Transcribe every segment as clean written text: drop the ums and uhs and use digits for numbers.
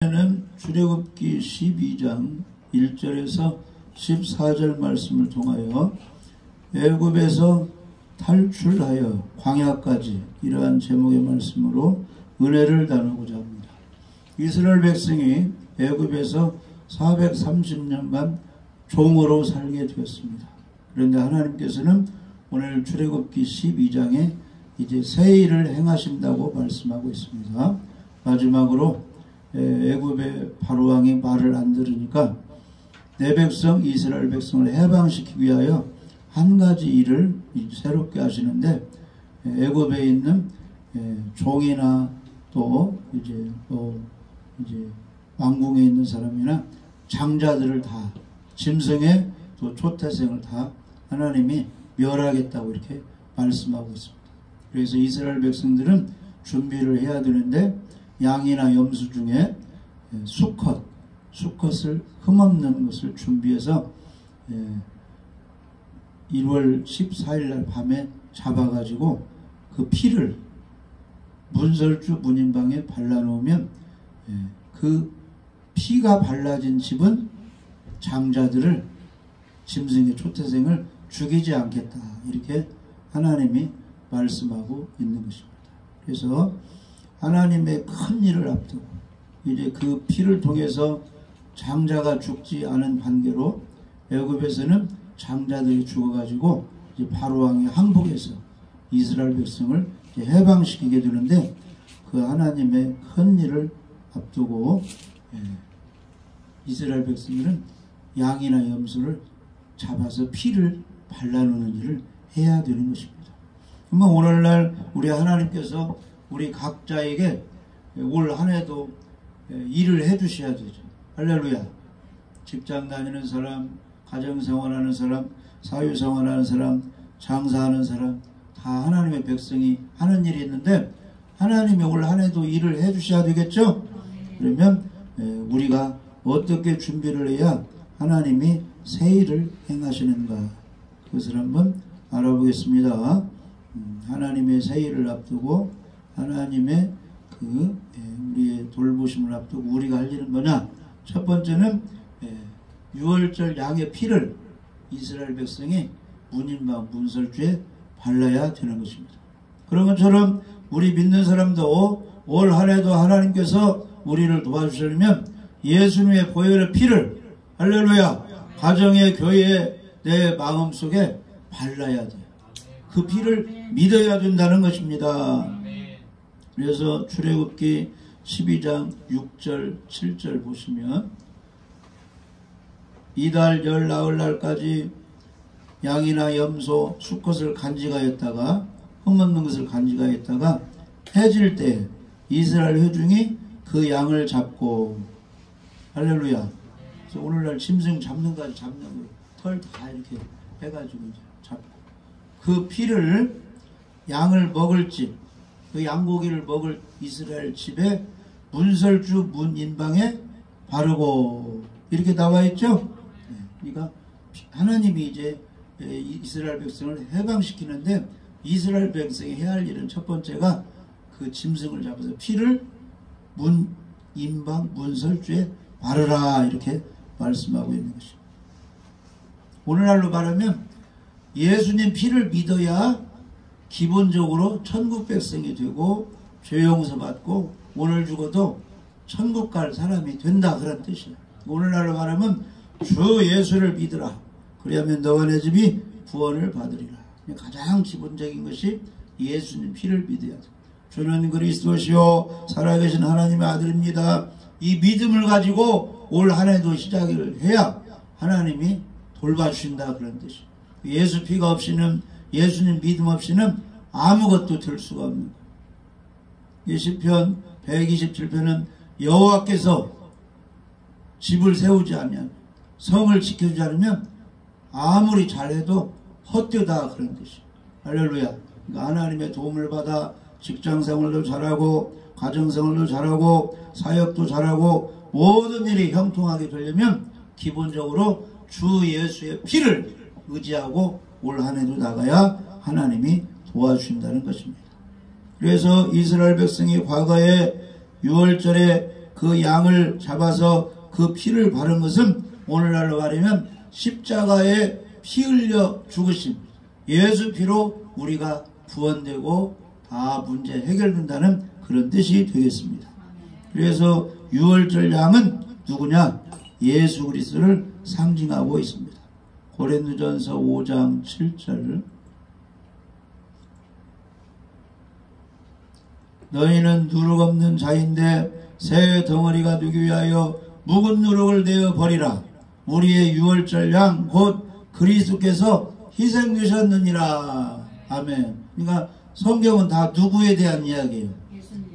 는 출애굽기 12장 1절에서 14절 말씀을 통하여 애굽에서 탈출하여 광야까지 이러한 제목의 말씀으로 은혜를 나누고자 합니다. 이스라엘 백성이 애굽에서 430년간 종으로 살게 되었습니다. 그런데 하나님께서는 오늘 출애굽기 12장에 이제 새 일을 행하신다고 말씀하고 있습니다. 마지막으로 애굽의 바로왕이 말을 안 들으니까 내 백성 이스라엘 백성을 해방시키기 위하여 한 가지 일을 새롭게 하시는데, 애굽에 있는 종이나 또 이제 왕궁에 있는 사람이나 장자들을 다, 짐승의 또 초태생을 다 하나님이 멸하겠다고 이렇게 말씀하고 있습니다. 그래서 이스라엘 백성들은 준비를 해야 되는데, 양이나 염소 중에 수컷을 흠없는 것을 준비해서 1월 14일 날 밤에 잡아가지고 그 피를 문설주 문인방에 발라놓으면 그 피가 발라진 집은 장자들을, 짐승의 초태생을 죽이지 않겠다, 이렇게 하나님이 말씀하고 있는 것입니다. 그래서 하나님의 큰 일을 앞두고 이제 그 피를 통해서 장자가 죽지 않은 관계로 애굽에서는 장자들이 죽어가지고 이제 바로왕이 항복해서 이스라엘 백성을 해방시키게 되는데, 그 하나님의 큰 일을 앞두고 이스라엘 백성들은 양이나 염소를 잡아서 피를 발라놓는 일을 해야 되는 것입니다. 그러면 오늘날 우리 하나님께서 우리 각자에게 올 한 해도 일을 해 주셔야 되죠. 할렐루야. 직장 다니는 사람, 가정생활하는 사람, 사회생활하는 사람, 장사하는 사람, 다 하나님의 백성이 하는 일이 있는데, 하나님이 올 한 해도 일을 해 주셔야 되겠죠. 그러면 우리가 어떻게 준비를 해야 하나님이 새 일을 행하시는가, 그것을 한번 알아보겠습니다. 하나님의 새 일을 앞두고 하나님의 우리의 돌보심을 앞두고 우리가 할 일은 뭐냐? 첫 번째는 유월절 양의 피를 이스라엘 백성이 문인방 문설주에 발라야 되는 것입니다. 그런 것처럼 우리 믿는 사람도 올 한 해도 하나님께서 우리를 도와주시려면 예수님의 보혈의 피를, 할렐루야, 가정의, 교회에, 내 마음속에 발라야 돼요. 그 피를 믿어야 된다는 것입니다. 그래서 출애굽기 12장 6절 7절 보시면, 이달 열 나흘날까지 양이나 염소 수컷을 간직하였다가, 흠없는 것을 간직하였다가 해질 때 이스라엘 회중이 그 양을 잡고, 할렐루야. 그래서 오늘날 짐승 잡는 거까지 잡는 거, 털 다 이렇게 해가지고 이제 잡고, 그 피를 양을 먹을 집, 그 양고기를 먹을 이스라엘 집에 문설주 문인방에 바르고, 이렇게 나와 있죠. 그러니까 하나님이 이제 이스라엘 백성을 해방시키는데, 이스라엘 백성이 해야 할 일은 첫 번째가 그 짐승을 잡아서 피를 문인방 문설주에 바르라, 이렇게 말씀하고 있는 것입니다. 오늘날로 말하면 예수님 피를 믿어야 기본적으로 천국 백성이 되고 죄 용서 받고 오늘 죽어도 천국 갈 사람이 된다, 그런 뜻이야. 오늘날로 말하면 주 예수를 믿으라, 그리하면 너와 내 집이 구원을 받으리라. 가장 기본적인 것이 예수님 피를 믿어야 돼. 주는 그리스도시요 살아계신 하나님의 아들입니다. 이 믿음을 가지고 올 한 해도 시작을 해야 하나님이 돌봐주신다, 그런 뜻이야. 예수 피가 없이는, 예수님 믿음 없이는 아무것도 될 수가 없는 거예요. 시편 127편은 여호와께서 집을 세우지 않으면, 성을 지켜주지 않으면 아무리 잘해도 헛되다, 그런 뜻이에요. 할렐루야. 그러니까 하나님의 도움을 받아 직장생활도 잘하고 가정생활도 잘하고 사역도 잘하고 모든 일이 형통하게 되려면 기본적으로 주 예수의 피를 의지하고 올 한 해도 나가야 하나님이 도와주신다는 것입니다. 그래서 이스라엘 백성이 과거에 6월절에 그 양을 잡아서 그 피를 바른 것은 오늘날로 말하면 십자가에 피 흘려 죽으심, 예수 피로 우리가 구원되고 다 문제 해결된다는 그런 뜻이 되겠습니다. 그래서 유월절 양은 누구냐? 예수 그리스도를 상징하고 있습니다. 고린도전서 5장 7절, 너희는 누룩 없는 자인데 새 덩어리가 되기 위하여 묵은 누룩을 내어 버리라. 우리의 유월절 양 곧 그리스도께서 희생되셨느니라. 아멘. 그러니까 성경은 다 누구에 대한 이야기예요?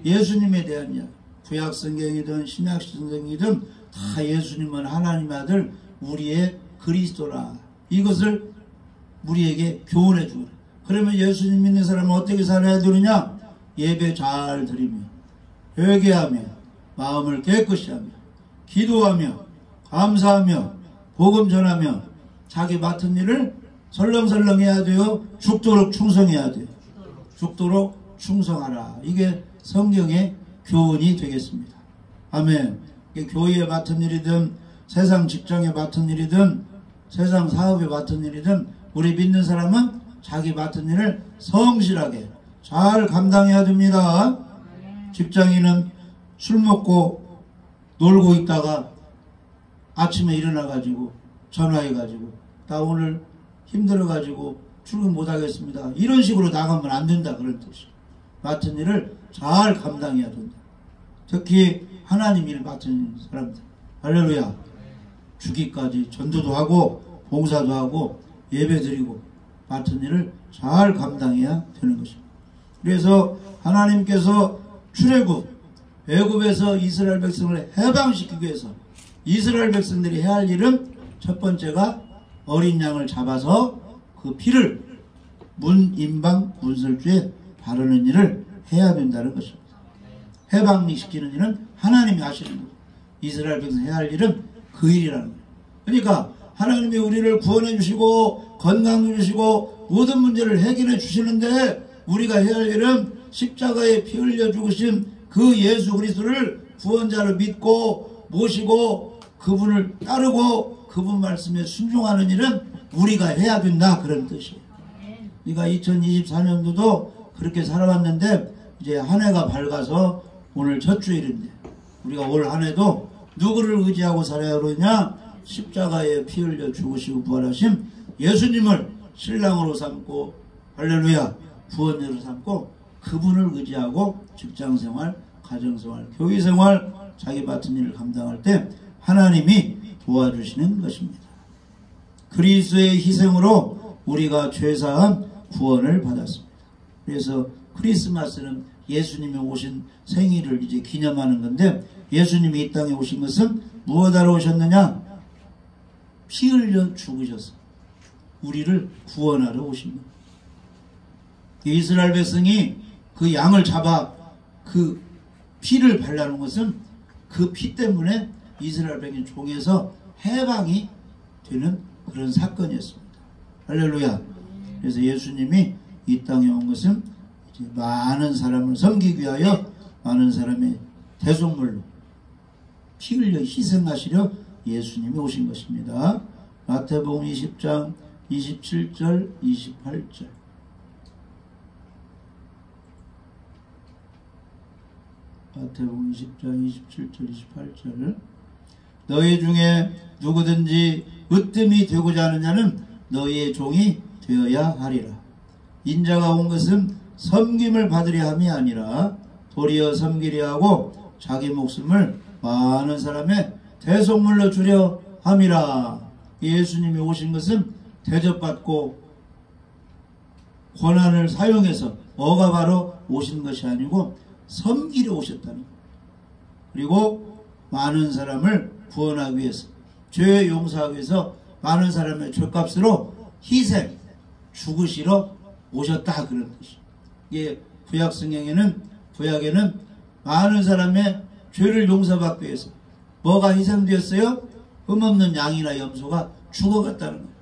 예수님에 대한 이야기. 구약 성경이든 신약 성경이든 다 예수님은 하나님의 아들, 우리의 그리스도라. 이것을 우리에게 교훈해 주고, 그러면 예수님 믿는 사람은 어떻게 살아야 되느냐? 예배 잘 드리며, 회개하며, 마음을 깨끗이 하며, 기도하며, 감사하며, 복음 전하며, 자기 맡은 일을 설렁설렁 해야 돼요. 죽도록 충성해야 돼요. 죽도록 충성하라. 이게 성경의 교훈이 되겠습니다. 아멘. 교회에 맡은 일이든 세상 직장에 맡은 일이든 세상 사업에 맡은 일이든 우리 믿는 사람은 자기 맡은 일을 성실하게 잘 감당해야 됩니다. 직장인은 술 먹고 놀고 있다가 아침에 일어나가지고 전화해가지고 나 오늘 힘들어가지고 출근 못하겠습니다. 이런 식으로 나가면 안 된다, 그런 뜻이에요. 맡은 일을 잘 감당해야 된다. 특히 하나님 일 맡은 사람들, 할렐루야, 주기까지 전도도 하고 봉사도 하고 예배 드리고 맡은 일을 잘 감당해야 되는 것입니다. 그래서 하나님께서 출애굽, 애굽에서 이스라엘 백성을 해방시키기 위해서 이스라엘 백성들이 해야 할 일은 첫 번째가 어린 양을 잡아서 그 피를 문임방 문설주에 바르는 일을 해야 된다는 것입니다. 해방시키는 일은 하나님이 하시는 거예요. 이스라엘 백성 해야 할 일은 그 일이라는 거예요. 그러니까 하나님이 우리를 구원해 주시고 건강 주시고 모든 문제를 해결해 주시는데 우리가 해야 할 일은 십자가에 피 흘려 죽으신 그 예수 그리스도를 구원자로 믿고 모시고 그분을 따르고 그분 말씀에 순종하는 일은 우리가 해야 된다, 그런 뜻이에요. 그러니까 2024년도도 그렇게 살아왔는데 이제 한 해가 밝아서 오늘 첫 주일인데 우리가 올 한 해도 누구를 의지하고 살아야 그러냐? 십자가에 피 흘려 죽으시고 부활하신 예수님을 신랑으로 삼고, 할렐루야, 구원자로 삼고 그분을 의지하고 직장생활, 가정생활, 교회생활, 자기 맡은 일을 감당할 때 하나님이 도와주시는 것입니다. 그리스도의 희생으로 우리가 죄사함 구원을 받았습니다. 그래서 크리스마스는 예수님이 오신 생일을 이제 기념하는 건데, 예수님이 이 땅에 오신 것은 무엇하러 오셨느냐? 피 흘려 죽으셔서 우리를 구원하러 오신 겁니다. 이스라엘 백성이 그 양을 잡아 그 피를 발라놓은 것은 그 피 때문에 이스라엘 백성이 종에서 해방이 되는 그런 사건이었습니다. 할렐루야. 그래서 예수님이 이 땅에 온 것은 이제 많은 사람을 섬기기 위하여 많은 사람의 대속물로 피 흘려 희생하시려 예수님이 오신 것입니다. 마태복음 20장 27절 28절. 마태복음 20장 27절 28절. 너희 중에 누구든지 으뜸이 되고자 하는 자는 너희의 종이 되어야 하리라. 인자가 온 것은 섬김을 받으려 함이 아니라 도리어 섬기려 하고 자기 목숨을 많은 사람의 대속물로 주려 함이라. 예수님이 오신 것은 대접받고 권한을 사용해서 억압하러 오신 것이 아니고 섬기려 오셨다는 것. 그리고 많은 사람을 구원하기 위해서, 죄 용서하기 위해서 많은 사람의 죄값으로 희생, 죽으시러 오셨다, 그런 뜻이에요. 이게 구약 성경에는, 구약에는 많은 사람의 죄를 용서받기 위해서 뭐가 희생되었어요? 흠없는 양이나 염소가 죽어갔다는 거예요.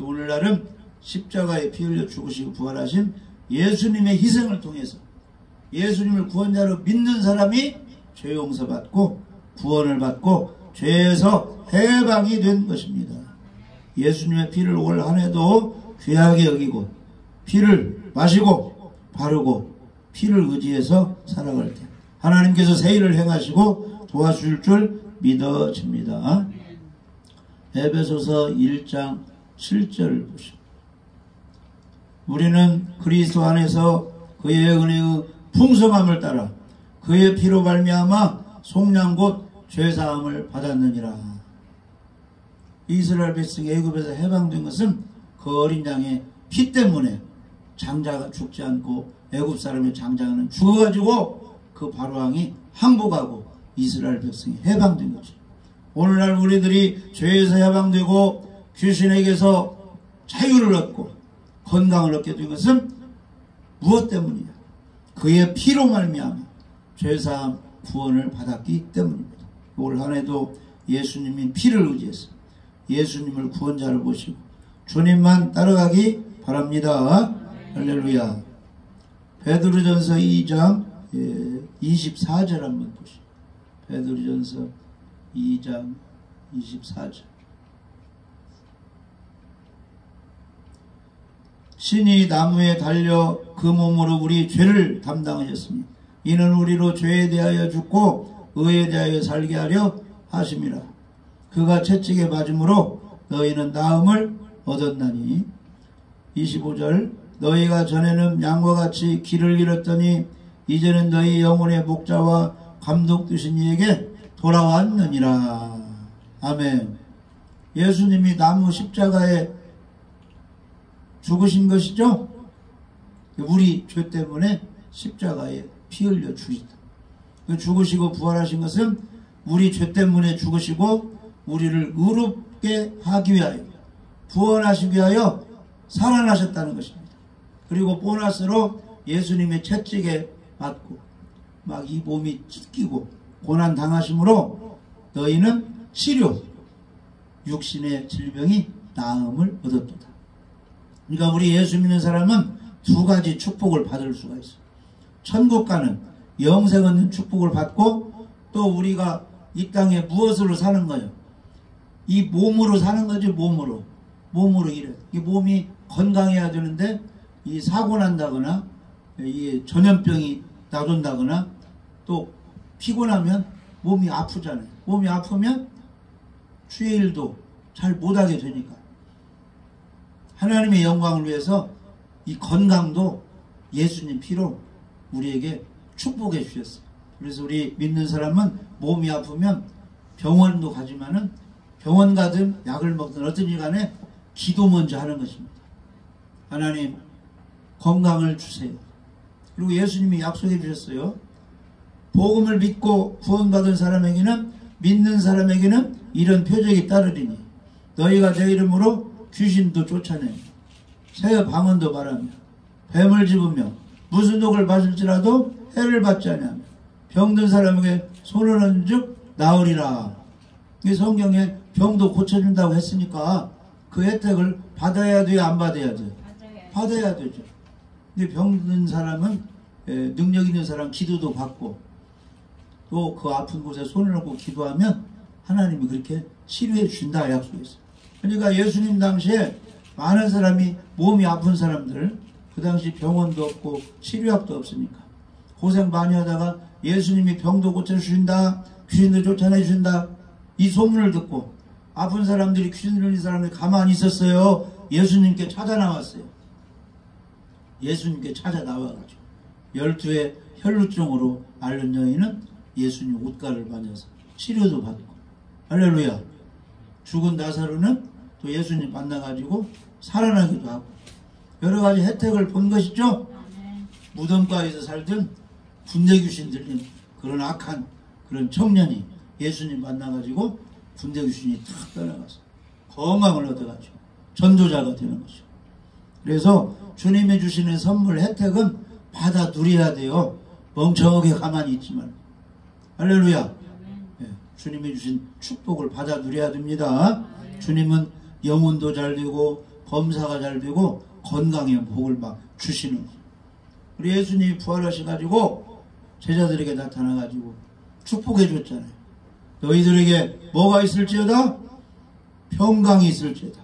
오늘날은 십자가에 피 흘려 죽으시고 부활하신 예수님의 희생을 통해서 예수님을 구원자로 믿는 사람이 죄 용서받고 구원을 받고 죄에서 해방이 된 것입니다. 예수님의 피를 올 한 해도 귀하게 여기고 피를 마시고 바르고 피를 의지해서 살아갈 때 하나님께서 새 일을 행하시고 도와주실 줄 믿어집니다. 에베소서 1장 7절을 보시오. 우리는 그리스도 안에서 그의 은혜의 풍성함을 따라 그의 피로 말미암아 속량 곧 죄사함을 받았느니라. 이스라엘 백성이 애굽에서 해방된 것은 그 어린 양의 피 때문에 장자가 죽지 않고 애굽 사람의 장자는 죽어가지고 그 바로왕이 항복하고 이스라엘 백성이 해방된 거죠. 오늘날 우리들이 죄에서 해방되고 귀신에게서 자유를 얻고 건강을 얻게 된 것은 무엇 때문이냐? 그의 피로 말미암아 죄사함 구원을 받았기 때문입니다. 올 한 해도 예수님이 피를 의지해서 예수님을 구원자를 보시고 주님만 따라가기 바랍니다. 할렐루야. 베드로전서 2장 24절 한번 보시죠. 베드로전서 2장 24절. 신이 나무에 달려 그 몸으로 우리 죄를 담당하셨으니 이는 우리로 죄에 대하여 죽고 의에 대하여 살게 하려 하심이라. 그가 채찍에 맞음으로 너희는 나음을 얻었나니. 25절. 너희가 전에는 양과 같이 길을 잃었더니 이제는 너희 영혼의 목자와 감독 되신 이에게 돌아왔느니라. 아멘. 예수님이 나무 십자가에 죽으신 것이죠. 우리 죄 때문에 십자가에 피 흘려 죽으셨다. 죽으시고 부활하신 것은 우리 죄 때문에 죽으시고 우리를 의롭게 하기 위하여 구원하시기 위하여 살아나셨다는 것입니다. 그리고 보너스로 예수님의 채찍에 맞고 막 이 몸이 찢기고 고난 당하심으로 너희는 치료 육신의 질병이 나음을 얻었도다. 그러니까 우리 예수 믿는 사람은 두 가지 축복을 받을 수가 있어요. 천국 가는 영생 얻는 축복을 받고 또 우리가 이 땅에 무엇으로 사는 거예요? 이 몸으로 사는 거지. 몸으로 이래. 이 몸이 건강해야 되는데 이 사고 난다거나 이 전염병이 나돈다거나 또 피곤하면 몸이 아프잖아요. 몸이 아프면 주의 일도 잘 못하게 되니까 하나님의 영광을 위해서 이 건강도 예수님 피로 우리에게 축복해 주셨어요. 그래서 우리 믿는 사람은 몸이 아프면 병원도 가지만은 병원 가든 약을 먹든 어떤지 간에 기도 먼저 하는 것입니다. 하나님 건강을 주세요. 그리고 예수님이 약속해 주셨어요. 복음을 믿고 구원받은 사람에게는 믿는 사람에게는 이런 표적이 따르리니 너희가 내 이름으로 귀신도 쫓아내며 새 방언도 말하며 뱀을 집으며 무슨 독을 마실지라도 해를 받지 아니하며 병든 사람에게 손을 얹은 즉 나으리라. 이 성경에 병도 고쳐준다고 했으니까 그 혜택을 받아야 돼요? 안 받아야 돼요? 받아야 되죠. 근데 병든 사람은 능력 있는 사람 기도도 받고 또 그 아픈 곳에 손을 얹고 기도하면 하나님이 그렇게 치료해 준다 약속했어요. 그러니까 예수님 당시에 많은 사람이 몸이 아픈 사람들 그 당시 병원도 없고 치료약도 없으니까 고생 많이 하다가 예수님이 병도 고쳐주신다 귀신도 쫓아내주신다 이 소문을 듣고 아픈 사람들이 귀신 들린 사람들이 가만히 있었어요. 예수님께 찾아 나왔어요. 예수님께 찾아 나와가지고 12의 혈루증으로 앓는 여인은 예수님 옷가를 만져서 치료도 받고 할렐루야. 죽은 나사로는 또 예수님 만나가지고 살아나기도 하고 여러 가지 혜택을 본 것이죠. 무덤가에서 살던 군대 귀신 들린 그런 악한 그런 청년이 예수님 만나가지고 군대 귀신이 탁 떠나가서 건강을 얻어가지고 전도자가 되는 거죠. 그래서 주님이 주시는 선물 혜택은 받아 누려야 돼요. 멍청하게 가만히 있지만 할렐루야. 네, 주님이 주신 축복을 받아 누려야 됩니다. 주님은 영혼도 잘 되고 범사가 잘 되고 건강의 복을 막 주시는 우리 예수님이 부활하셔가지고 제자들에게 나타나가지고 축복해 줬잖아요. 너희들에게 뭐가 있을지어다? 평강이 있을지어다.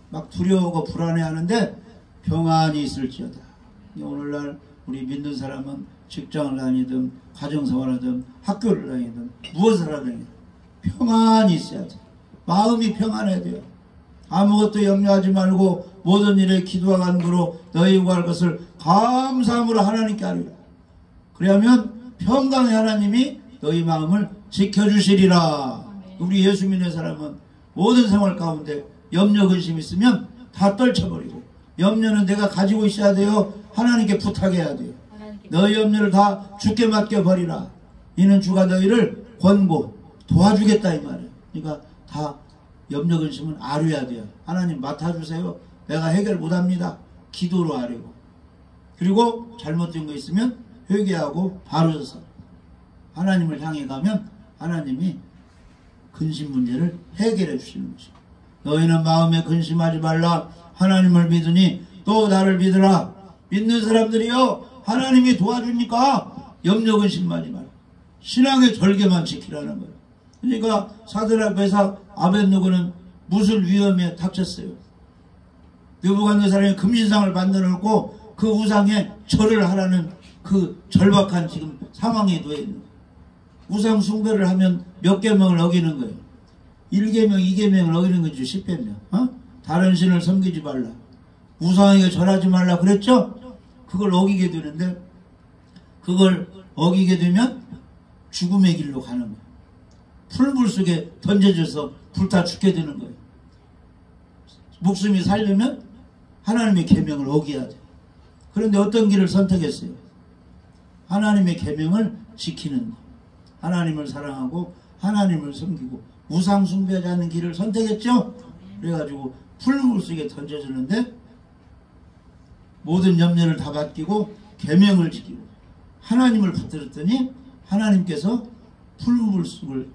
막 두려워하고 불안해하는데 평안이 있을지어다. 오늘날 우리 믿는 사람은 직장을 다니든 가정생활하든 학교를 다니든 무엇을 하든 평안이 있어야 돼. 마음이 평안해야 돼요. 아무것도 염려하지 말고 모든 일에 기도와 간구로 너희 구할 것을 감사함으로 하나님께 아뢰라. 그러면 평강의 하나님이 너희 마음을 지켜주시리라. 우리 예수 믿는 사람은 모든 생활 가운데 염려 근심 있으면 다 떨쳐버리고, 염려는 내가 가지고 있어야 돼요. 하나님께 부탁해야 돼요. 너희 염려를 다 주께 맡겨버리라. 이는 주가 너희를 권고 도와주겠다 이 말이에요. 그러니까 다 염려 근심은 아뢰야 돼요. 하나님 맡아주세요. 내가 해결 못합니다. 기도로 아뢰고, 그리고 잘못된 거 있으면 회개하고 바로 서서 하나님을 향해 가면 하나님이 근심 문제를 해결해 주시는 것입니다. 너희는 마음에 근심하지 말라. 하나님을 믿으니 또 나를 믿으라. 믿는 사람들이요, 하나님이 도와주니까 염려 근심하지 말라. 신앙의 절개만 지키라는 거예요. 그러니까 사드락 메삭 아벳느고는 무술 위험에 닥쳤어요. 느부갓네살이 금신상을 만들어 놓고 그 우상에 절을 하라는 그 절박한 지금 상황에 놓여 있는 거예요. 우상 숭배를 하면 몇 계명을 어기는 거예요. 1계명, 2계명을 어기는 거죠. 10계명. 다른 신을 섬기지 말라. 우상에게 절하지 말라 그랬죠? 그걸 어기게 되는데, 그걸 어기게 되면 죽음의 길로 가는 거예요. 풀물 속에 던져져서 불타 죽게 되는 거예요. 목숨이 살려면 하나님의 계명을 어겨야 돼요. 그런데 어떤 길을 선택했어요? 하나님의 계명을 지키는 것. 하나님을 사랑하고 하나님을 섬기고 우상 숭배하지 않는 길을 선택했죠? 그래가지고 풀물 속에 던져졌는데 모든 염려를 다 맡기고 계명을 지키고 하나님을 붙들었더니 하나님께서 풀물 속을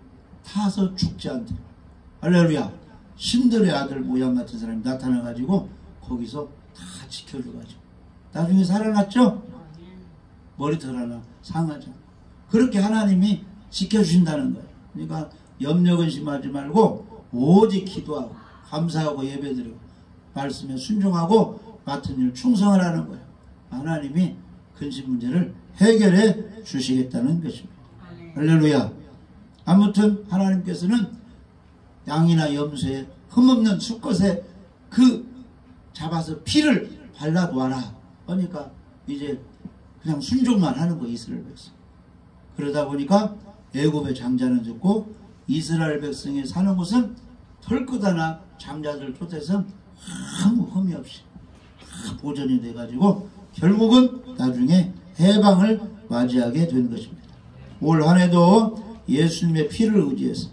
타서 죽지 않도록, 할렐루야, 신들의 아들 모양 같은 사람이 나타나가지고 거기서 다 지켜줘가지고 나중에 살아났죠? 머리털 하나 상하지 않고. 그렇게 하나님이 지켜주신다는 거예요. 그러니까 염려 근심하지 말고 오직 기도하고 감사하고 예배드리고 말씀에 순종하고 맡은 일 충성하라는 거예요. 하나님이 근심 문제를 해결해 주시겠다는 것입니다. 할렐루야. 아무튼 하나님께서는 양이나 염소에 흠없는 수컷에 그 잡아서 피를 발라놓아라. 그러니까 이제 그냥 순종만 하는 거예요. 이스라엘 백성. 그러다 보니까 애굽의 장자는 죽고 이스라엘 백성이 사는 곳은 털끝 하나 장자들 쫓아서 아무 흠이 없이 다 보존이 돼가지고 결국은 나중에 해방을 맞이하게 된 것입니다. 올 한해도 예수님의 피를 의지해서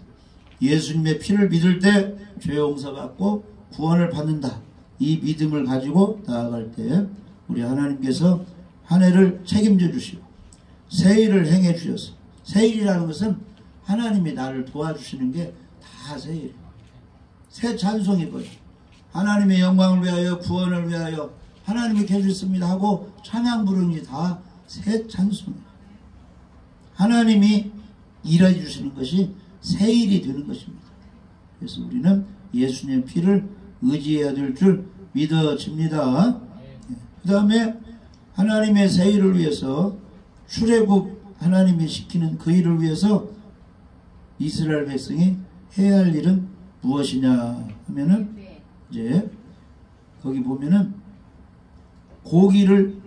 예수님의 피를 믿을 때 죄 용서받고 구원을 받는다. 이 믿음을 가지고 나아갈 때 우리 하나님께서 한 해를 책임져 주시고 새 일을 행해 주셔서, 새 일이라는 것은 하나님이 나를 도와주시는 게 다 새 일이에요. 새 찬송이고요. 하나님의 영광을 위하여 구원을 위하여 하나님이 해주셨습니다 하고 찬양 부르는 게 다 새 찬송이에요. 하나님이 일해 주시는 것이 새 일이 되는 것입니다. 그래서 우리는 예수님의 피를 의지해야 될 줄 믿어집니다. 그 다음에 하나님의 새 일을 위해서 출애굽 하나님이 시키는 그 일을 위해서 이스라엘 백성이 해야 할 일은 무엇이냐 하면은 이제 거기 보면은 고기를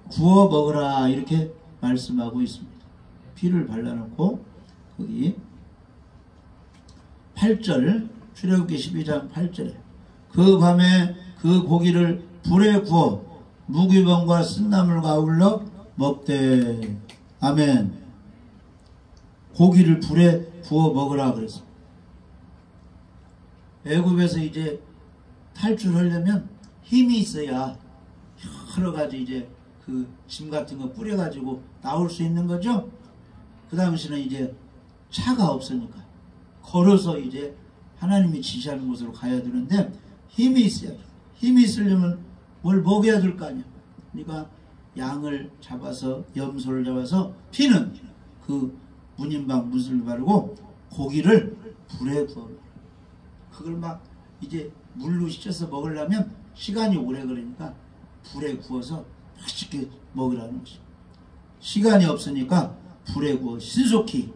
구워 먹으라 이렇게 말씀하고 있습니다. 피를 발라놓고 거기 8절 출애굽기 12장 8절에 그 밤에 그 고기를 불에 구워 무기병과 쓴나물과 아울러 먹되. 아멘. 고기를 불에 구워 먹으라 그랬어. 애굽에서 이제 탈출하려면 힘이 있어야 여러 가지 이제 그 짐 같은 거 뿌려가지고 나올 수 있는 거죠. 그 당시는 이제 차가 없으니까 걸어서 이제 하나님이 지시하는 곳으로 가야 되는데 힘이 있어야 돼. 힘이 있으려면 뭘 먹여야 될 거 아니야. 그러니까 양을 잡아서 염소를 잡아서 피는 그 문인방 무술 바르고 고기를 불에 구워. 그걸 막 이제 물로 씻어서 먹으려면 시간이 오래 걸리니까 불에 구워서 맛있게 먹으라는 것이. 시간이 없으니까 불에 구워 신속히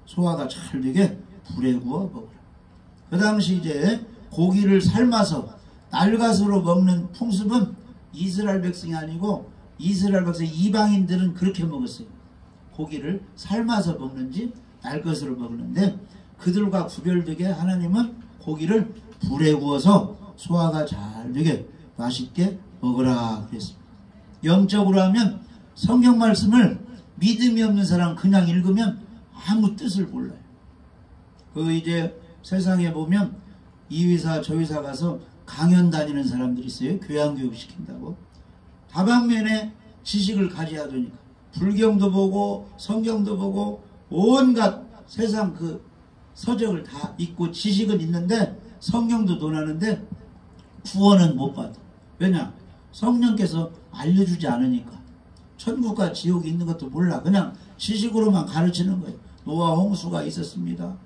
소화가 잘 되게 불에 구워 먹으라. 그 당시 이제 고기를 삶아서 날갓으로 먹는 풍습은 이스라엘 백성이 아니고 이스라엘 백성 이방인들은 그렇게 먹었어요. 고기를 삶아서 먹는지 날것으로 먹는데 그들과 구별되게 하나님은 고기를 불에 구워서 소화가 잘 되게 맛있게 먹으라 그랬습니다. 영적으로 하면 성경 말씀을 믿음이 없는 사람 그냥 읽으면 아무 뜻을 몰라요. 그 이제 세상에 보면 이 회사 저 회사 가서 강연 다니는 사람들이 있어요. 교양교육 시킨다고. 다방면에 지식을 가져야 되니까 불경도 보고 성경도 보고 온갖 세상 그 서적을 다 읽고 지식은 있는데 성경도 논하는데 구원은 못 받아. 왜냐? 성령께서 알려주지 않으니까. 천국과 지옥이 있는 것도 몰라. 그냥 지식으로만 가르치는 거예요. 노아 홍수가 있었습니다.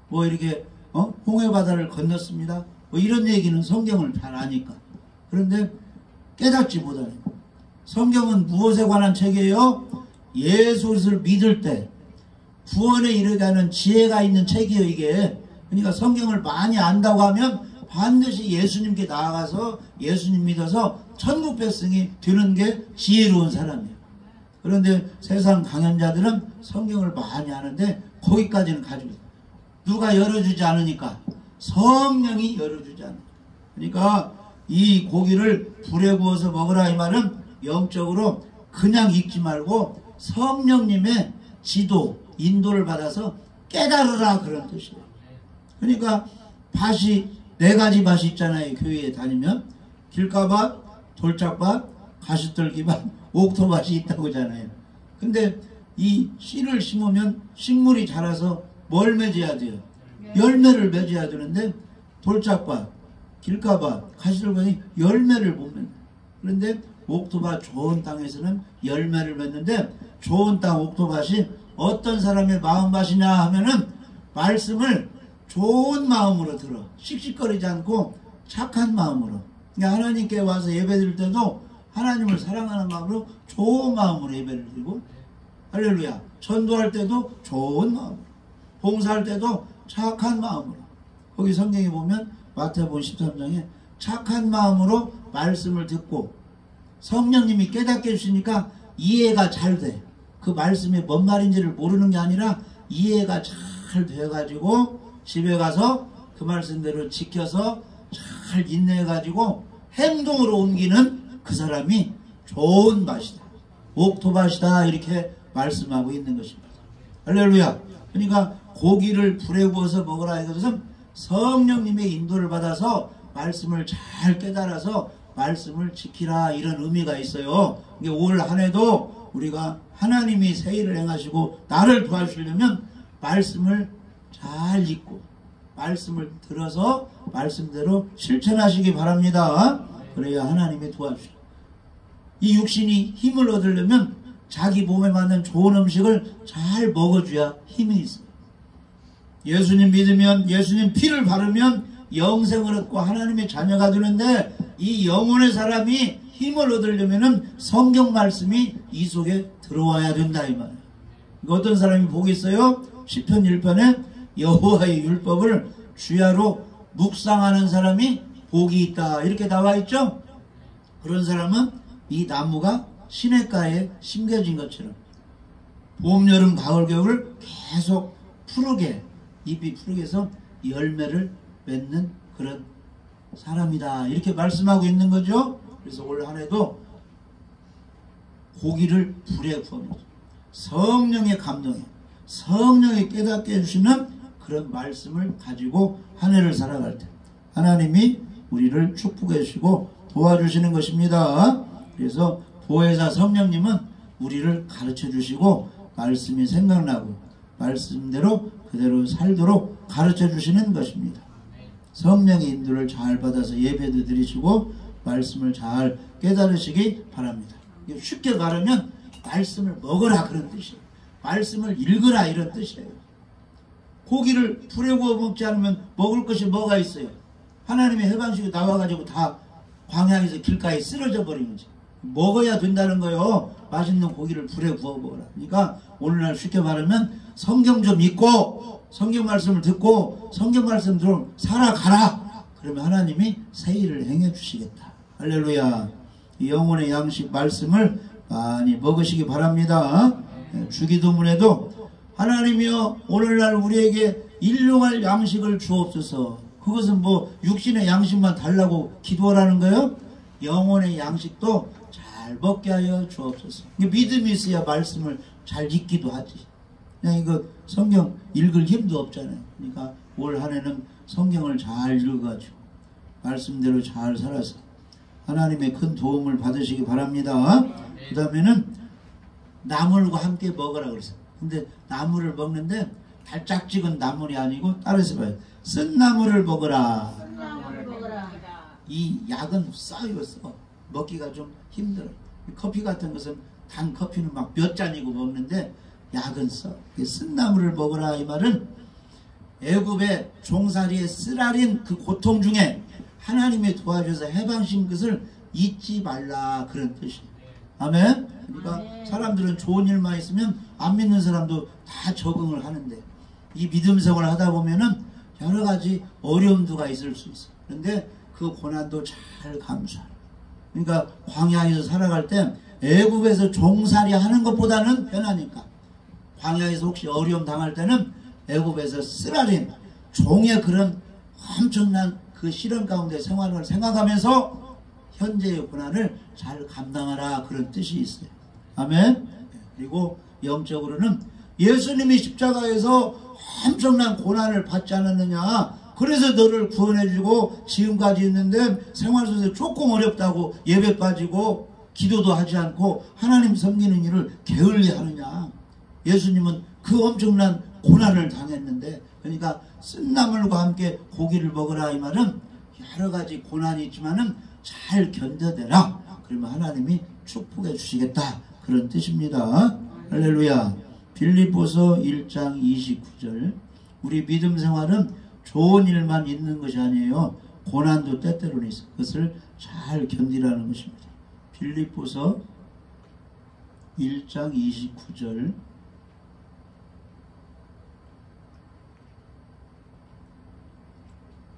뭐 이렇게 홍해바다를 건넜습니다. 뭐 이런 얘기는 성경을 잘 아니까. 그런데 깨닫지 못하는 거예요. 성경은 무엇에 관한 책이에요? 예수 그리스도를 믿을 때 구원에 이르게 하는 지혜가 있는 책이에요. 이게. 그러니까 성경을 많이 안다고 하면 반드시 예수님께 나아가서 예수님 믿어서 천국 백성이 되는 게 지혜로운 사람이에요. 그런데 세상 강연자들은 성경을 많이 하는데 거기까지는 가지고 있어요. 누가 열어주지 않으니까. 성령이 열어주지 않아요. 그러니까 이 고기를 불에 구워서 먹으라 이 말은 영적으로 그냥 읽지 말고 성령님의 지도, 인도를 받아서 깨달으라 그런 뜻이에요. 그러니까 밭이 4가지 밭이 있잖아요. 교회에 다니면 길가밭, 돌짝밭, 가시떨기밭, 옥토밭이 있다고 하잖아요. 근데 이 씨를 심으면 식물이 자라서 뭘 맺어야 돼요? 열매를 맺어야 되는데 돌짝밭, 길가밭, 가시떨기밭이 열매를 못 맺는. 그런데 옥토밭 좋은 땅에서는 열매를 맺는데 좋은 땅 옥토밭이 어떤 사람의 마음밭이냐 하면은 말씀을 좋은 마음으로 들어. 씩씩거리지 않고 착한 마음으로. 그러니까 하나님께 와서 예배드릴 때도 하나님을 사랑하는 마음으로 좋은 마음으로 예배를 드리고 할렐루야. 전도할 때도 좋은 마음으로. 봉사할 때도 착한 마음으로. 거기 성경에 보면 마태복음 13장에 착한 마음으로 말씀을 듣고 성령님이 깨닫게 해주시니까 이해가 잘 돼. 그 말씀이 뭔 말인지를 모르는 게 아니라 이해가 잘 돼가지고 집에 가서 그 말씀대로 지켜서 잘 인내해가지고 행동으로 옮기는 그 사람이 좋은 밭이다. 옥토밭이다. 이렇게 말씀하고 있는 것입니다. 할렐루야. 그러니까 고기를 불에 구워서 먹으라 이것은 성령님의 인도를 받아서 말씀을 잘 깨달아서 말씀을 지키라 이런 의미가 있어요. 올 한 해도 우리가 하나님이 새 일을 행하시고 나를 도와주시려면 말씀을 잘 읽고 말씀을 들어서 말씀대로 실천하시기 바랍니다. 그래야 하나님이 도와주시고 이 육신이 힘을 얻으려면 자기 몸에 맞는 좋은 음식을 잘 먹어줘야 힘이 있어요. 예수님 믿으면 예수님 피를 바르면 영생을 얻고 하나님의 자녀가 되는데 이 영혼의 사람이 힘을 얻으려면 성경 말씀이 이 속에 들어와야 된다 이 말이에요. 어떤 사람이 복이 있어요? 시편 1편에 여호와의 율법을 주야로 묵상하는 사람이 복이 있다 이렇게 나와 있죠. 그런 사람은 이 나무가 시냇가에 심겨진 것처럼 봄, 여름, 가을, 겨울 계속 푸르게 잎이 푸르게 해서 열매를 맺는 그런 사람이다 이렇게 말씀하고 있는 거죠. 그래서 올 한 해도 고기를 불에 구워서 성령의 감동에 성령이 깨닫게 해주시는 그런 말씀을 가지고 한 해를 살아갈 때 하나님이 우리를 축복해 주시고 도와주시는 것입니다. 그래서 보혜사 성령님은 우리를 가르쳐 주시고 말씀이 생각나고 말씀대로 그대로 살도록 가르쳐 주시는 것입니다. 성령의 인도를 잘 받아서 예배도 드리시고 말씀을 잘 깨달으시기 바랍니다. 쉽게 말하면 말씀을 먹으라 그런 뜻이에요. 말씀을 읽으라 이런 뜻이에요. 고기를 불에 구워 먹지 않으면 먹을 것이 뭐가 있어요? 하나님의 해방식이 나와가지고 다 광야에서 길가에 쓰러져 버린 거지. 먹어야 된다는 거요. 맛있는 고기를 불에 구워 먹어라. 그러니까 오늘날 쉽게 말하면 성경 좀 읽고 성경 말씀을 듣고 성경 말씀대로 살아가라. 그러면 하나님이 새 일을 행해 주시겠다. 할렐루야. 이 영혼의 양식 말씀을 많이 먹으시기 바랍니다. 주기도문에도 하나님이여 오늘날 우리에게 일용할 양식을 주옵소서. 그것은 뭐 육신의 양식만 달라고 기도하라는 거예요? 영혼의 양식도 잘 먹게 하여 주옵소서. 믿음이 있어야 말씀을 잘 읽기도 하지. 그냥 이거 성경 읽을 힘도 없잖아요. 그러니까 올 한 해는 성경을 잘 읽어가지고 말씀대로 잘 살아서 하나님의 큰 도움을 받으시기 바랍니다. 그 다음에는 나물과 함께 먹으라 그랬어요. 근데 나물을 먹는데 달짝지근 나물이 아니고 따라서 봐요. 쓴 나물을 먹어라. 이 약은 써요. 써. 먹기가 좀 힘들어. 커피 같은 것은 단 커피는 막 몇 잔이고 먹는데 약은 써. 쓴 나물을 먹어라 이 말은 애굽의 종살이의 쓰라린 그 고통 중에 하나님의 도와줘서 해방신 것을 잊지 말라 그런 뜻이에요. 아멘. 그러니까 사람들은 좋은 일만 있으면 안 믿는 사람도 다 적응을 하는데 이 믿음 생활을 하다 보면은 여러 가지 어려움도가 있을 수 있어요. 그런데 그 고난도 잘 감수하라. 그러니까 광야에서 살아갈 때 애굽에서 종살이 하는 것보다는 편하니까 광야에서 혹시 어려움 당할 때는 애굽에서 쓰라린 종의 그런 엄청난 그 시련 가운데 생활을 생각하면서 현재의 고난을 잘 감당하라 그런 뜻이 있어요. 아멘. 그리고 영적으로는 예수님이 십자가에서 엄청난 고난을 받지 않았느냐. 그래서 너를 구원해주고 지금까지 있는데 생활 속에서 조금 어렵다고 예배 빠지고 기도도 하지 않고 하나님 섬기는 일을 게을리하느냐. 예수님은 그 엄청난 고난을 당했는데 그러니까 쓴 나물과 함께 고기를 먹으라 이 말은 여러 가지 고난이 있지만은 잘 견뎌내라. 그러면 하나님이 축복해 주시겠다 그런 뜻입니다. 할렐루야. 빌립보서 1장 29절 우리 믿음 생활은 좋은 일만 있는 것이 아니에요. 고난도 때때로는 있어. 그것을 잘 견디라는 것입니다. 빌립보서 1장 29절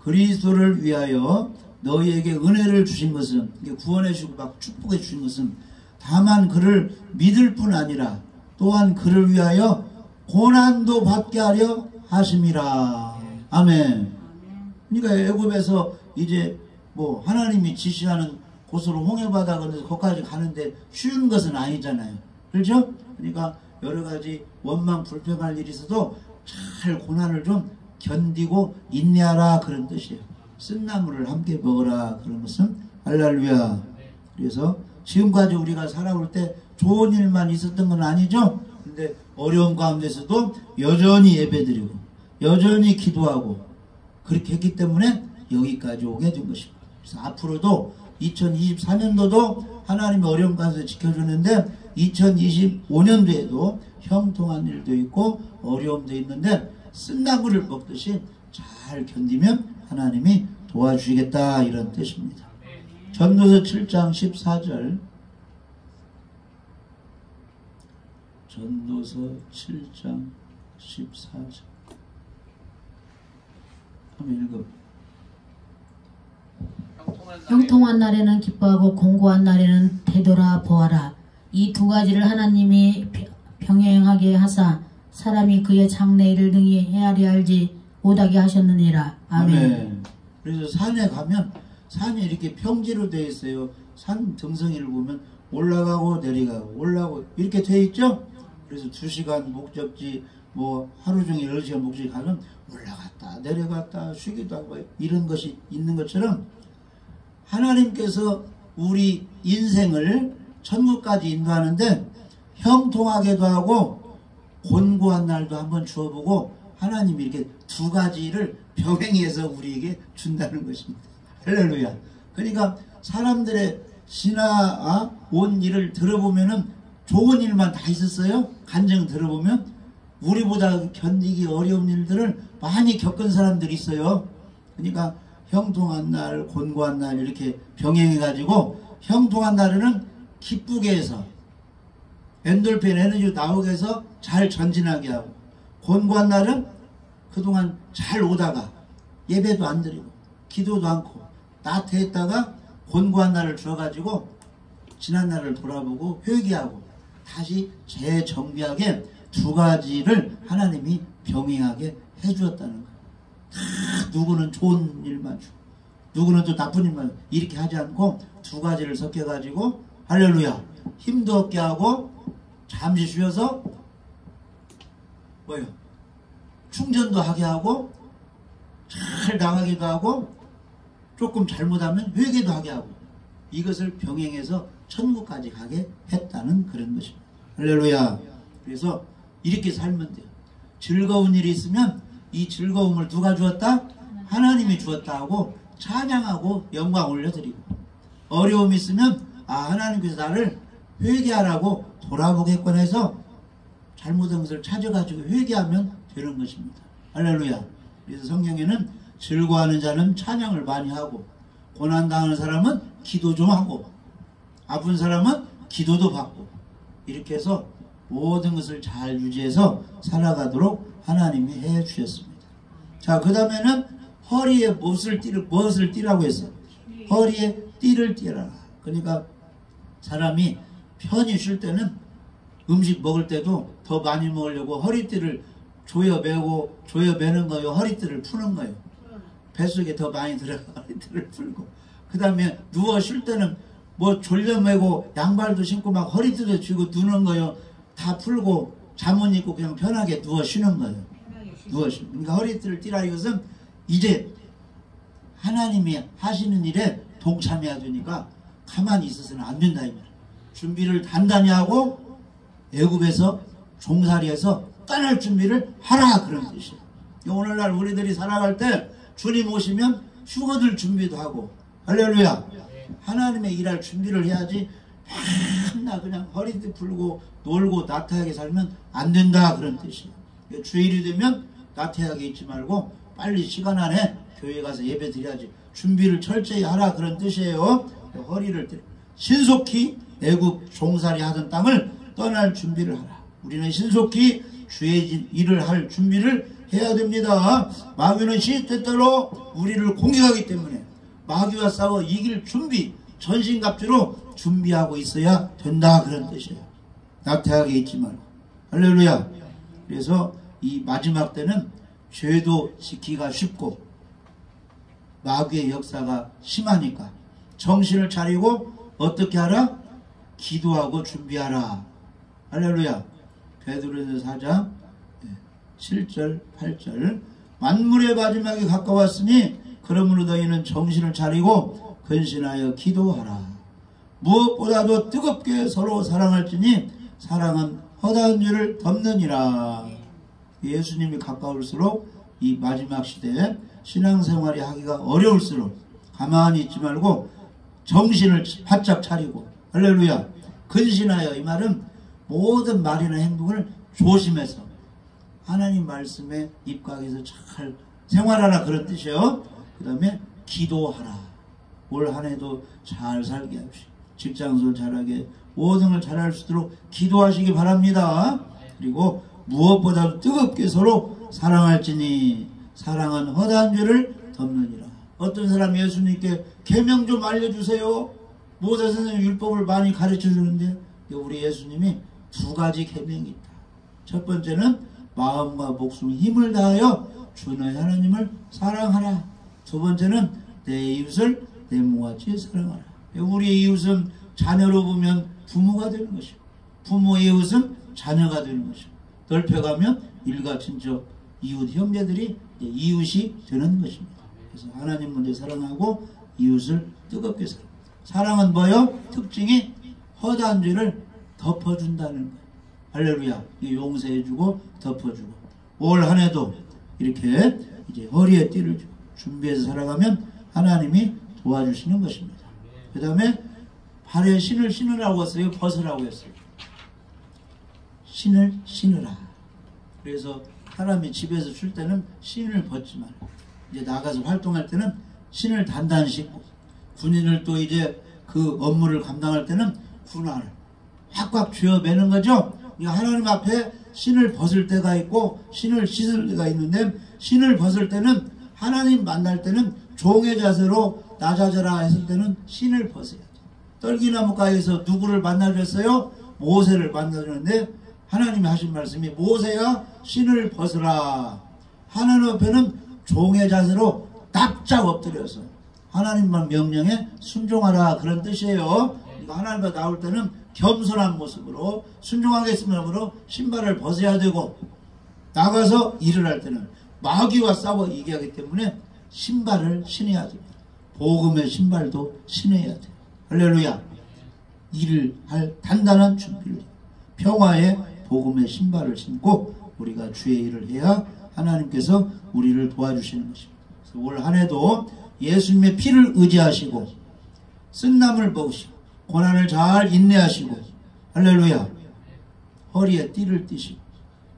그리스도를 위하여 너희에게 은혜를 주신 것은 구원해 주고 막 축복해 주신 것은 다만 그를 믿을 뿐 아니라 또한 그를 위하여 고난도 받게 하려 하심이라. 아멘. 그러니까 애굽에서 이제 뭐 하나님이 지시하는 곳으로 홍해바다 건너서 거기까지 가는데 쉬운 것은 아니잖아요. 그렇죠? 그러니까 여러 가지 원망 불평할 일이 있어도 잘 고난을 좀 견디고 인내하라 그런 뜻이에요. 쓴 나물을 함께 먹으라 그런 것은 할렐루야. 그래서 지금까지 우리가 살아올 때 좋은 일만 있었던 건 아니죠. 근데 어려운 가운데서도 여전히 예배드리고 여전히 기도하고 그렇게 했기 때문에 여기까지 오게 된 것입니다. 그래서 앞으로도 2024년도도 하나님의 어려운 가운데 지켜주는데 2025년도에도 형통한 일도 있고 어려움도 있는데 쓴 나물을 먹듯이 잘 견디면 하나님이 도와주시겠다 이런 뜻입니다. 전도서 7장 14절 전도서 7장 14절 한번 읽어. 형통한 날에는 기뻐하고 공고한 날에는 되돌아 보아라. 이 두 가지를 하나님이 병행하게 하사 사람이 그의 장래일을 능히 헤아려 알지 못하게 하셨느니라. 아멘. 아멘. 그래서 산에 가면 산이 이렇게 평지로 되어 있어요. 산 등성이를 보면 올라가고 내려가고 올라가고 이렇게 되어 있죠. 그래서 2시간 목적지 뭐 하루 종일 10시간 목적지 가면 올라갔다 내려갔다 쉬기도 하고 이런 것이 있는 것처럼 하나님께서 우리 인생을 천국까지 인도하는데 형통하게도 하고 곤고한 날도 한번 주어보고 하나님이 이렇게 두 가지를 병행해서 우리에게 준다는 것입니다. 할렐루야. 그러니까 사람들의 지나온 일을 들어보면은 좋은 일만 다 있었어요? 간증 들어보면 우리보다 견디기 어려운 일들을 많이 겪은 사람들이 있어요. 그러니까 형통한 날, 곤고한 날 이렇게 병행해가지고 형통한 날에는 기쁘게 해서 엔돌핀 에너지 나오게 해서 잘 전진하게 하고, 곤고한 날은 그동안 잘 오다가 예배도 안 드리고 기도도 않고 나태했다가 곤고한 날을 주어가지고 지난 날을 돌아보고 회개하고 다시 재정비하게 두 가지를 하나님이 병행하게 해주었다는 거예요. 다 누구는 좋은 일만 주고 누구는 또 나쁜 일만 주고 이렇게 하지 않고 두 가지를 섞여가지고 할렐루야 힘도 없게 하고 잠시 쉬어서 뭐요? 충전도 하게 하고 잘 나가기도 하고 조금 잘못하면 회개도 하게 하고 이것을 병행해서 천국까지 가게 했다는 그런 것입니다. 할렐루야. 그래서 이렇게 살면 돼요. 즐거운 일이 있으면 이 즐거움을 누가 주었다? 하나님이 주었다 하고 찬양하고 영광 올려드리고, 어려움이 있으면 하나님께서 나를 회개하라고 돌아보겠거나 해서 잘못한 것을 찾아가지고 회개하면 되는 것입니다. 할렐루야. 그래서 성경에는 즐거워하는 자는 찬양을 많이 하고, 고난당하는 사람은 기도 좀 하고, 아픈 사람은 기도도 받고, 이렇게 해서 모든 것을 잘 유지해서 살아가도록 하나님이 해 주셨습니다. 자, 그 다음에는 허리에 무엇을 띠라고 했어요? 허리에 띠를 띠라. 그러니까 사람이 편히 쉴 때는 음식 먹을 때도 더 많이 먹으려고 허리띠를 조여매는 거예요. 허리띠를 푸는 거예요. 뱃속에 더 많이 들어가 허리띠를 풀고, 그 다음에 누워 쉴 때는 뭐 졸려매고 양발도 신고 막 허리띠도 쥐고 누는 거예요. 다 풀고 잠옷 입고 그냥 편하게 누워 쉬는 거예요. 누워 쉬는. 그러니까 허리띠를 띠라 이것은 이제 하나님이 하시는 일에 동참해야 되니까 가만히 있어서는 안 된다 이 말이에요. 준비를 단단히 하고 애굽에서 종살이해서 떠날 준비를 하라 그런 뜻이에요. 오늘날 우리들이 살아갈 때 주님 오시면 휴거들 준비도 하고, 할렐루야. 하나님의 일할 준비를 해야지 맨날 그냥 허리띠 풀고 놀고 나태하게 살면 안 된다 그런 뜻이에요. 주일이 되면 나태하게 있지 말고 빨리 시간 안에 교회 가서 예배 드려야지, 준비를 철저히 하라 그런 뜻이에요. 허리를 신속히 애굽 종살이 하던 땅을 떠날 준비를 하라. 우리는 신속히 주의 일을 할 준비를 해야 됩니다. 마귀는 시때때로 우리를 공격하기 때문에 마귀와 싸워 이길 준비, 전신갑주로 준비하고 있어야 된다 그런 뜻이에요. 나태하게 있지 말고. 할렐루야. 그래서 이 마지막 때는 죄도 지키기가 쉽고 마귀의 역사가 심하니까 정신을 차리고 어떻게 하라? 기도하고 준비하라. 할렐루야. 베드로전서 4장 7절 8절 만물의 마지막이 가까웠으니 그러므로 너희는 정신을 차리고 근신하여 기도하라. 무엇보다도 뜨겁게 서로 사랑할지니 사랑은 허다한 죄를 덮느니라. 예수님이 가까울수록 이 마지막 시대에 신앙생활이 하기가 어려울수록 가만히 있지 말고 정신을 바짝 차리고, 할렐루야, 근신하여, 이 말은 모든 말이나 행동을 조심해서 하나님 말씀에 입각해서 잘 생활하라 그런 뜻이에요. 그 다음에 기도하라. 올 한 해도 잘 살게 합시다. 직장생활 잘하게 모든 걸 잘할 수 있도록 기도하시기 바랍니다. 그리고 무엇보다도 뜨겁게 서로 사랑할지니 사랑은 허다한 죄를 덮느니라. 어떤 사람 예수님께 계명 좀 알려주세요. 모세 선생님 율법을 많이 가르쳐 주는데 우리 예수님이 두 가지 계명이 있다. 첫 번째는 마음과 목숨 힘을 다하여 주 너희 하나님을 사랑하라. 두 번째는 내 이웃을 내 몸같이 사랑하라. 우리 이웃은 자녀로 보면 부모가 되는 것이고 부모의 이웃은 자녀가 되는 것이고 넓혀가면 일가 친척 이웃 형제들이 이웃이 되는 것입니다. 그래서 하나님 먼저 사랑하고 이웃을 뜨겁게 사랑합니다. 사랑은 뭐요? 특징이 허다한 죄를 덮어준다는 거예요. 할렐루야. 용서해주고 덮어주고 올 한 해도 이렇게 이제 허리에 띠를 주고 준비해서 살아가면 하나님이 도와주시는 것입니다. 그 다음에 발에 신을 신으라고 했어요? 벗으라고 했어요? 신을 신으라. 그래서 사람이 집에서 쉴 때는 신을 벗지 말라. 이제 나가서 활동할 때는 신을 단단히 신고, 군인을 또 이제 그 업무를 감당할 때는 군화를 확확 쥐어 매는 거죠. 하나님 앞에 신을 벗을 때가 있고 신을 씻을 때가 있는데, 신을 벗을 때는 하나님 만날 때는 종의 자세로 낮아져라 했을 때는 신을 벗어야 돼. 떨기나무가에서 누구를 만나줬어요? 모세를 만나줬는데 하나님이 하신 말씀이 모세야 신을 벗으라. 하나님 앞에는 종의 자세로 납작 엎드려서 하나님만 명령에 순종하라, 그런 뜻이에요. 그러니까 하나님 앞에 나올 때는 겸손한 모습으로 순종하겠습니다로 신발을 벗어야 되고, 나가서 일을 할 때는 마귀와 싸워 이기하기 때문에 신발을 신어야 됩니다. 복음의 신발도 신어야 돼요. 할렐루야. 일을 할 단단한 준비를, 평화의 복음의 신발을 신고 우리가 주의 일을 해야 하나님께서 우리를 도와주시는 것입니다. 그래서 올 한 해도 예수님의 피를 의지하시고 쓴나물 먹으시고 고난을 잘 인내하시고, 할렐루야, 허리에 띠를 띠시고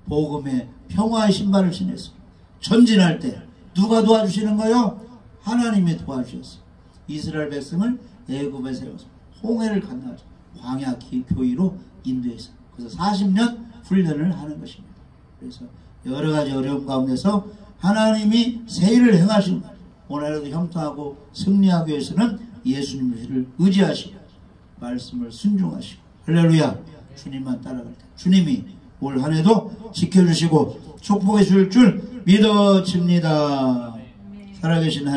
복음의 평화의 신발을 신어서 전진할 때 누가 도와주시는 거요? 하나님이 도와주셨어요. 이스라엘 백성을 애굽에 세워서 홍해를 건너서 광야 교의로 인도해서, 그래서 40년 훈련을 하는 것입니다. 그래서 여러 가지 어려움 가운데서 하나님이 새 일을 행하시고 오늘도 형통하고 승리하기 위해서는 예수님의 일을 의지하시고 말씀을 순종하시고, 할렐루야, 주님만 따라갈 때 주님이 올 한 해도 지켜주시고 축복해 줄 줄 믿어집니다. 살아계신 하나님,